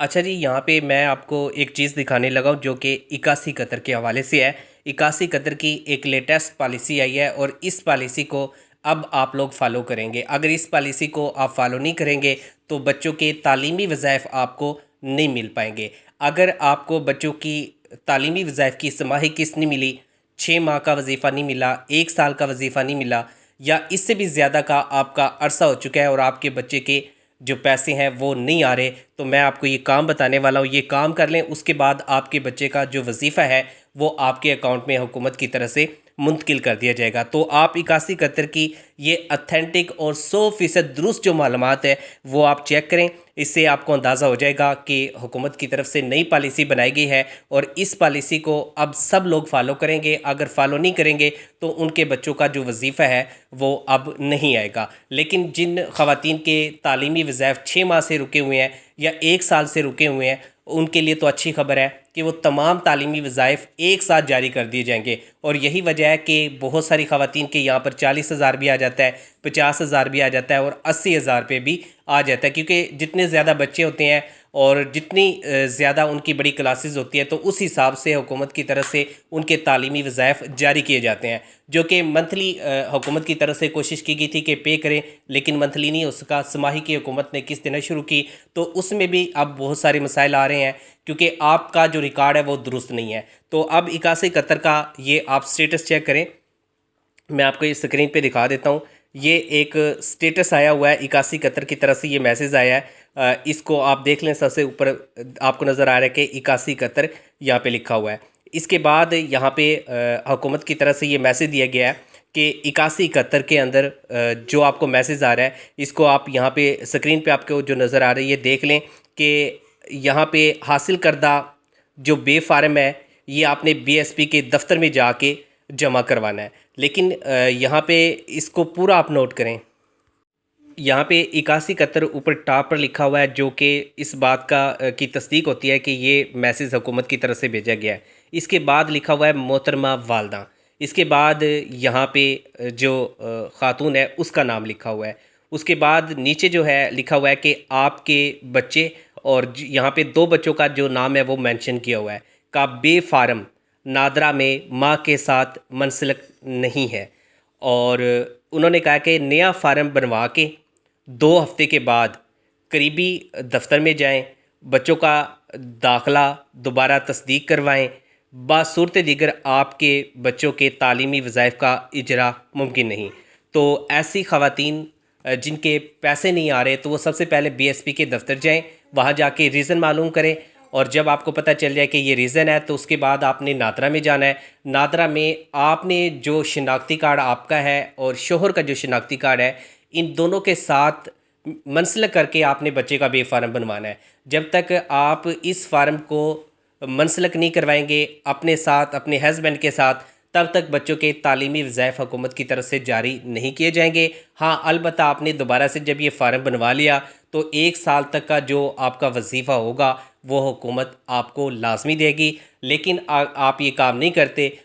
अच्छा जी, यहाँ पे मैं आपको एक चीज़ दिखाने लगा हूँ जो कि 81 कतर के हवाले से है। 81 कतर की एक लेटेस्ट पॉलिसी आई है और इस पॉलिसी को अब आप लोग फ़ॉलो करेंगे। अगर इस पॉलिसी को आप फ़ॉलो नहीं करेंगे तो बच्चों के तालीमी वज़ाइफ आपको नहीं मिल पाएंगे। अगर आपको बच्चों की तालीमी वज़ाइफ की समाही किस्त नहीं मिली, 6 माह का वजीफ़ा नहीं मिला, 1 साल का वजीफ़ा नहीं मिला या इससे भी ज़्यादा का आपका अरसा हो चुका है और आपके बच्चे के जो पैसे हैं वो नहीं आ रहे, तो मैं आपको ये काम बताने वाला हूँ। ये काम कर लें, उसके बाद आपके बच्चे का जो वजीफ़ा है वो आपके अकाउंट में हुकूमत की तरफ से मुंतकिल कर दिया जाएगा। तो आप 81 कतर की ये अथेंटिक और 100% दुरुस्त जो मालूमात है वो आप चेक करें। इससे आपको अंदाज़ा हो जाएगा कि हुकूमत की तरफ से नई पॉलिसी बनाई गई है और इस पॉलिसी को अब सब लोग फॉलो करेंगे। अगर फॉलो नहीं करेंगे तो उनके बच्चों का जो वजीफ़ा है वो अब नहीं आएगा। लेकिन जिन ख़वातीन के तालीमी वज़ाइफ 6 माह से रुके हुए हैं या 1 साल से रुके हुए हैं, उनके लिए तो अच्छी खबर है कि वो तमाम तालीमी वज़ाइफ एक साथ जारी कर दिए जाएंगे। और यही वजह है कि बहुत सारी ख़वातीन के यहाँ पर 40,000 भी आ जाता है, 50,000 भी आ जाता है और 80,000 पे भी आ जाता है, क्योंकि जितने ज़्यादा बच्चे होते हैं और जितनी ज़्यादा उनकी बड़ी क्लासेस होती है तो उस हिसाब से हुकूमत की तरफ से उनके तालीमी वज़ाइफ जारी किए जाते हैं, जो कि मंथली हुकूमत की तरफ से कोशिश की गई थी कि पे करें, लेकिन मंथली नहीं हो सका। समाही की हुकूमत ने किस्त देना शुरू की तो उसमें भी अब बहुत सारे मसाइल आ रहे हैं क्योंकि आपका जो रिकॉर्ड है वो दुरुस्त नहीं है। तो अब 81 कतर का ये आप स्टेटस चेक करें। मैं आपको ये स्क्रीन पे दिखा देता हूँ। ये एक स्टेटस आया हुआ है 81 कतर की तरफ से, ये मैसेज आया है। इसको आप देख लें, सबसे ऊपर आपको नज़र आ रहा है कि 81 कतर यहाँ पे लिखा हुआ है। इसके बाद यहाँ पे हुकूमत की तरफ से ये मैसेज दिया गया है कि 81 कतर के अंदर जो आपको मैसेज आ रहा है, इसको आप यहाँ पे स्क्रीन पे आपको जो नज़र आ रही है ये देख लें कि यहाँ पे हासिल करदा जो बे फार्म है ये आपने बीएसपी के दफ्तर में जाके जमा करवाना है। लेकिन यहाँ पे इसको पूरा आप नोट करें। यहाँ पे 81 कतर ऊपर टॉप पर लिखा हुआ है, जो कि इस बात का की तस्दीक होती है कि ये मैसेज हुकूमत की तरफ से भेजा गया है। इसके बाद लिखा हुआ है मोहतरमा वालदा। इसके बाद यहाँ पे जो ख़ातून है उसका नाम लिखा हुआ है। उसके बाद नीचे जो है लिखा हुआ है कि आपके बच्चे, और यहाँ पे 2 बच्चों का जो नाम है वो मेंशन किया हुआ है। का बे फार्म नादरा में माँ के साथ मनसलक नहीं है। और उन्होंने कहा कि नया फार्म बनवा के 2 हफ्ते के बाद करीबी दफ्तर में जाएं, बच्चों का दाखला दोबारा तस्दीक करवाएं। बासूरत दीगर आपके बच्चों के तालीमी वज़ाइफ का इजरा मुमकिन नहीं। तो ऐसी ख़वातीन जिनके पैसे नहीं आ रहे तो वो सबसे पहले बीएसपी के दफ्तर जाएं, वहाँ जाके रीज़न मालूम करें और जब आपको पता चल जाए कि ये रीज़न है तो उसके बाद आपने नादरा में जाना है। नादरा में आपने जो शिनाख्ती कार्ड आपका है और शोहर का जो शिनाख्ती कार्ड है, इन दोनों के साथ मनसलक करके आपने बच्चे का बे फार्म बनवाना है। जब तक आप इस फार्म को मनसलक नहीं करवाएंगे अपने साथ, अपने हस्बैंड के साथ, तब तक बच्चों के तालीमी वज़ाइफ हुकूमत की तरफ से जारी नहीं किए जाएंगे। हाँ, अलबत्ता आपने दोबारा से जब ये फार्म बनवा लिया तो 1 साल तक का जो आपका वजीफ़ा होगा वो हुकूमत आपको लाजमी देगी। लेकिन आप ये काम नहीं करते